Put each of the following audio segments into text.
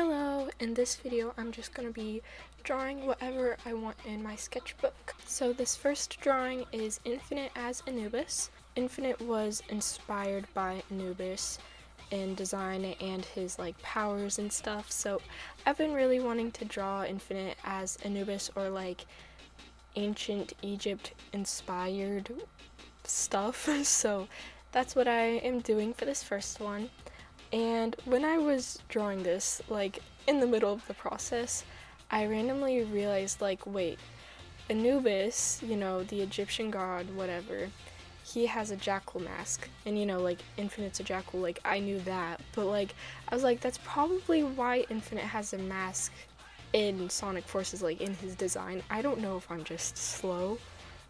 Hello, in this video I'm just going to be drawing whatever I want in my sketchbook. So this first drawing is Infinite as Anubis. Infinite was inspired by Anubis in design and his powers and stuff, so I've been really wanting to draw Infinite as Anubis or ancient Egypt inspired stuff, so that's what I am doing for this first one. And when I was drawing this, in the middle of the process, I randomly realized, wait, Anubis, the Egyptian god, whatever, he has a jackal mask. And, Infinite's a jackal, I knew that. But, I was like, that's probably why Infinite has a mask in Sonic Forces, in his design. I don't know if I'm just slow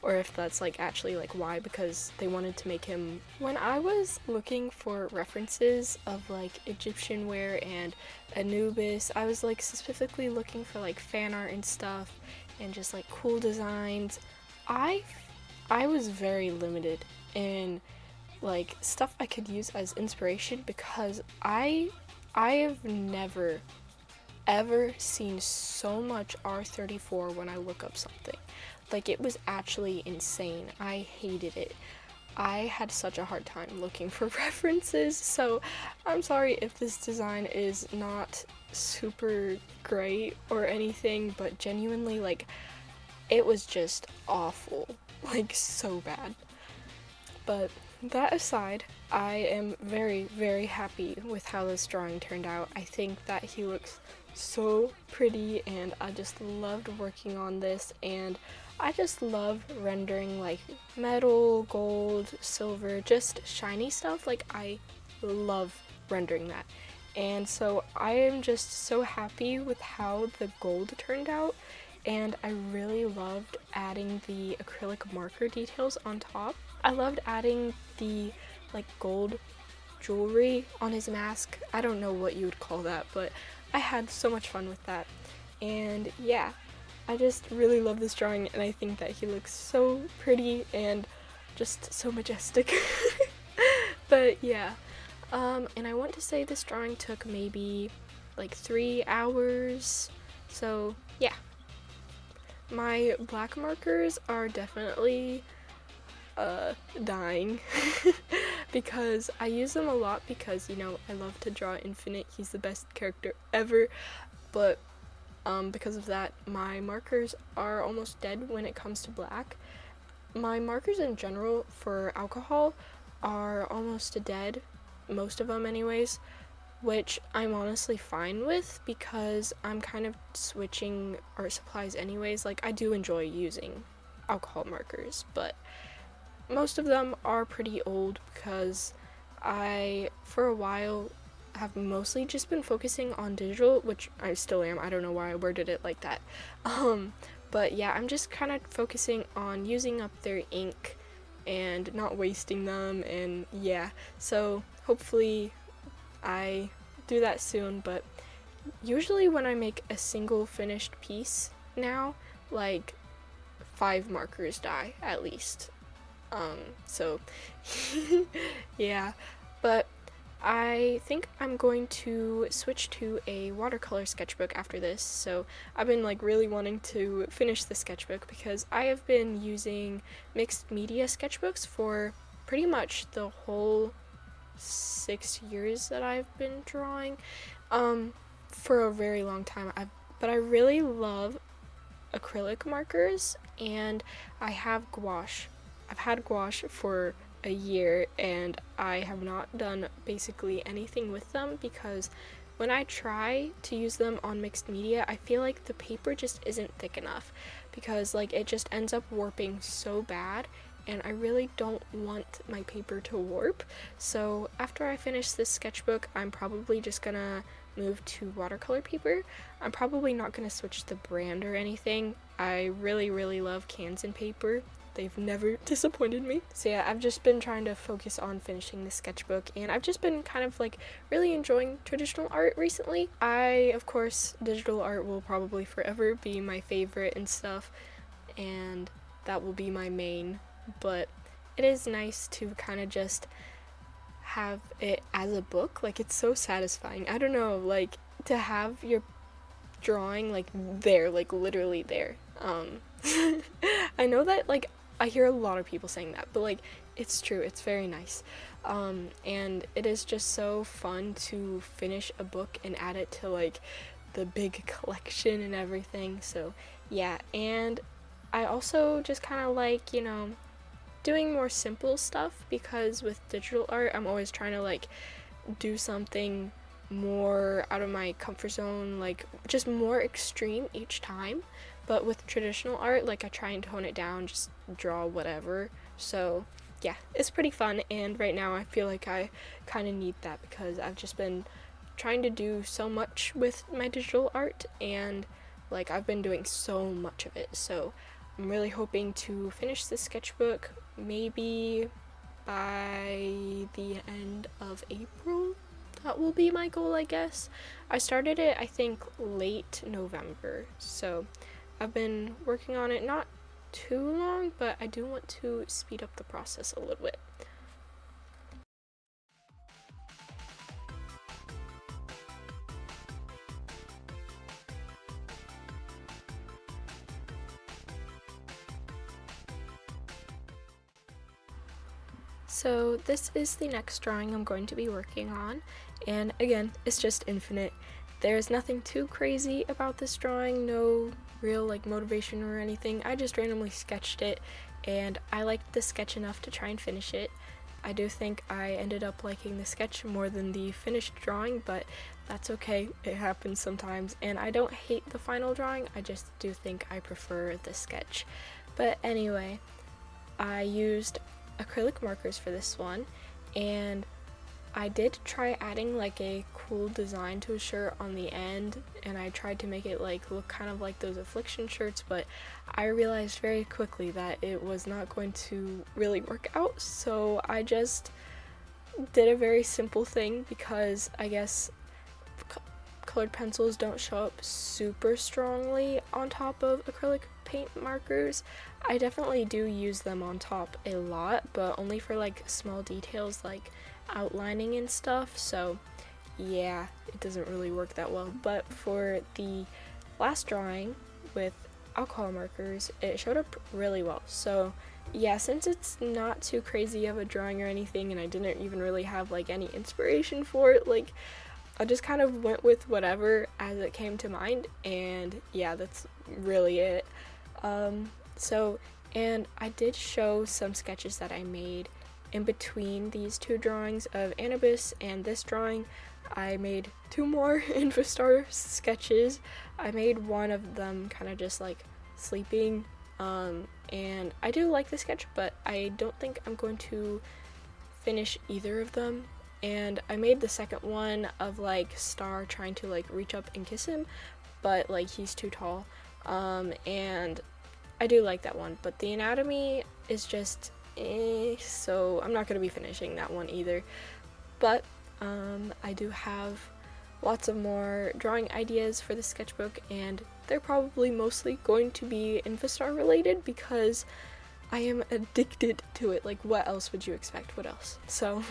or if that's actually why, because they wanted to make him. When I was looking for references of Egyptian wear and Anubis, I was specifically looking for fan art and stuff and just cool designs. I was very limited in stuff I could use as inspiration because I have never ever seen so much R34 when I look up something. It was actually insane. I hated it. I had such a hard time looking for references, so I'm sorry if this design is not super great or anything, but genuinely, it was just awful. So bad. But that aside, I am very, very happy with how this drawing turned out. I think that he looks so pretty, and I just loved working on this, and I just love rendering metal, gold, silver, just shiny stuff. I love rendering that. And so I am just so happy with how the gold turned out, and I really loved adding the acrylic marker details on top. I loved adding the gold jewelry on his mask. I don't know what you would call that, but I had so much fun with that. And yeah, I just really love this drawing, and I think that he looks so pretty and just so majestic. But yeah, and I want to say this drawing took maybe 3 hours, so yeah. My black markers are definitely dying because I use them a lot because, I love to draw Infinite. He's the best character ever, but because of that, my markers are almost dead when it comes to black. My markers in general for alcohol are almost dead, most of them anyways, which I'm honestly fine with because I'm kind of switching art supplies anyways. I do enjoy using alcohol markers, but most of them are pretty old because I, for a while, have mostly just been focusing on digital, which I still am. I don't know why I worded it like that. But yeah, I'm just kind of focusing on using up their ink and not wasting them, and yeah, so hopefully I do that soon. But usually when I make a single finished piece now, 5 markers die at least. So yeah, but I think I'm going to switch to a watercolor sketchbook after this. So I've been really wanting to finish the sketchbook because I have been using mixed media sketchbooks for pretty much the whole 6 years that I've been drawing, for a very long time. But I really love acrylic markers, and I have gouache. I've had gouache for a year, and I have not done basically anything with them because when I try to use them on mixed media, I feel like the paper just isn't thick enough because it just ends up warping so bad, and I really don't want my paper to warp. So after I finish this sketchbook, I'm probably just gonna move to watercolor paper. I'm probably not gonna switch the brand or anything. I really, really love Canson paper. They've never disappointed me. So yeah, I've just been trying to focus on finishing the sketchbook, and I've just been kind of really enjoying traditional art recently. Of course, digital art will probably forever be my favorite and stuff, and that will be my main, but it is nice to kind of just have it as a book. Like, it's so satisfying. I don't know, like, to have your drawing like there, like literally there. I know that, like, I hear a lot of people saying that, but like, it's true, it's very nice. And it is just so fun to finish a book and add it to like the big collection and everything. So yeah, and I also just kind of like, doing more simple stuff, because with digital art I'm always trying to like do something more out of my comfort zone, like just more extreme each time. But with traditional art, like, I try and tone it down, just draw whatever. So yeah, it's pretty fun, and right now I feel like I kind of need that, because I've just been trying to do so much with my digital art, and like, I've been doing so much of it. So I'm really hoping to finish this sketchbook maybe by the end of April. That will be my goal, I guess. I started it, I think, late November, so I've been working on it not too long, but I do want to speed up the process a little bit. So this is the next drawing I'm going to be working on, and again, it's just infinite. There's nothing too crazy about this drawing, no real like motivation or anything. I just randomly sketched it, and I liked the sketch enough to try and finish it. I do think I ended up liking the sketch more than the finished drawing, but that's okay, it happens sometimes, and I don't hate the final drawing, I just do think I prefer the sketch. But anyway, I used acrylic markers for this one, and I did try adding like a cool design to a shirt on the end, and I tried to make it like look kind of like those affliction shirts, but I realized very quickly that it was not going to really work out, so I just did a very simple thing, because I guess colored pencils don't show up super strongly on top of acrylic paint markers. I definitely do use them on top a lot, but only for like small details like outlining and stuff, so yeah, it doesn't really work that well. But for the last drawing with alcohol markers, it showed up really well. So yeah, since it's not too crazy of a drawing or anything, and I didn't even really have like any inspiration for it, like, I just kind of went with whatever as it came to mind, and yeah, that's really it. And I did show some sketches that I made in between these two drawings of Anubis and this drawing. I made two more Infostar sketches. I made one of them kind of just like sleeping, and I do like the sketch, but I don't think I'm going to finish either of them. And I made the second one of like Star trying to like reach up and kiss him, but like he's too tall, and I do like that one, but the anatomy is just so I'm not going to be finishing that one either. But I do have lots of more drawing ideas for the sketchbook, and they're probably mostly going to be Infostar related, because I am addicted to it. Like, what else would you expect? What else? So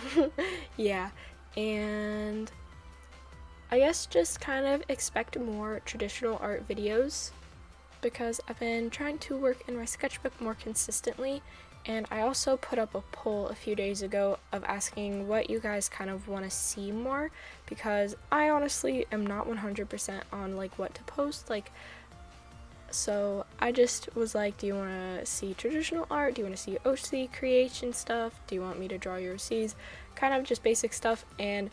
yeah, and I guess just kind of expect more traditional art videos, because I've been trying to work in my sketchbook more consistently, and I also put up a poll a few days ago of asking what you guys kind of want to see more, because I honestly am not 100% on like what to post, like, so I just was like, do you want to see traditional art? Do you want to see OC creation stuff? Do you want me to draw your OCs? Kind of just basic stuff, and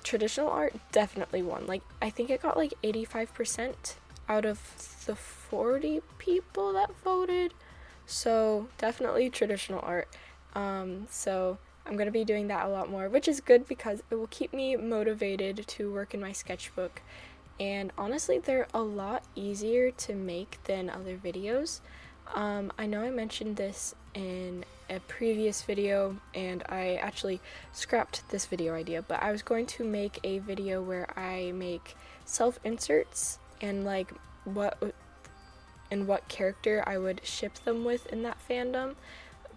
traditional art definitely won. Like, I think it got like 85% out of the 40 people that voted, so definitely traditional art. So I'm going to be doing that a lot more, which is good because it will keep me motivated to work in my sketchbook. And honestly, they're a lot easier to make than other videos. I know I mentioned this in a previous video, and I actually scrapped this video idea, but I was going to make a video where I make self-inserts and like what character I would ship them with in that fandom,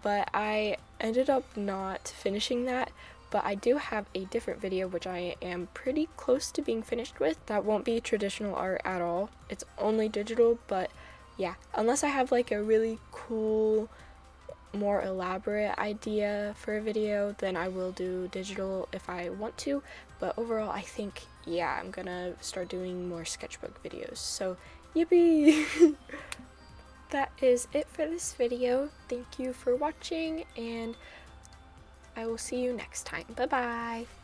but I ended up not finishing that. but I do have a different video which I am pretty close to being finished with. That won't be traditional art at all. It's only digital, but yeah, unless I have like a really cool, more elaborate idea for a video, then I will do digital if I want to. But overall, I think, yeah, I'm gonna start doing more sketchbook videos. So, yippee! That is it for this video. Thank you for watching, and I will see you next time. Bye-bye!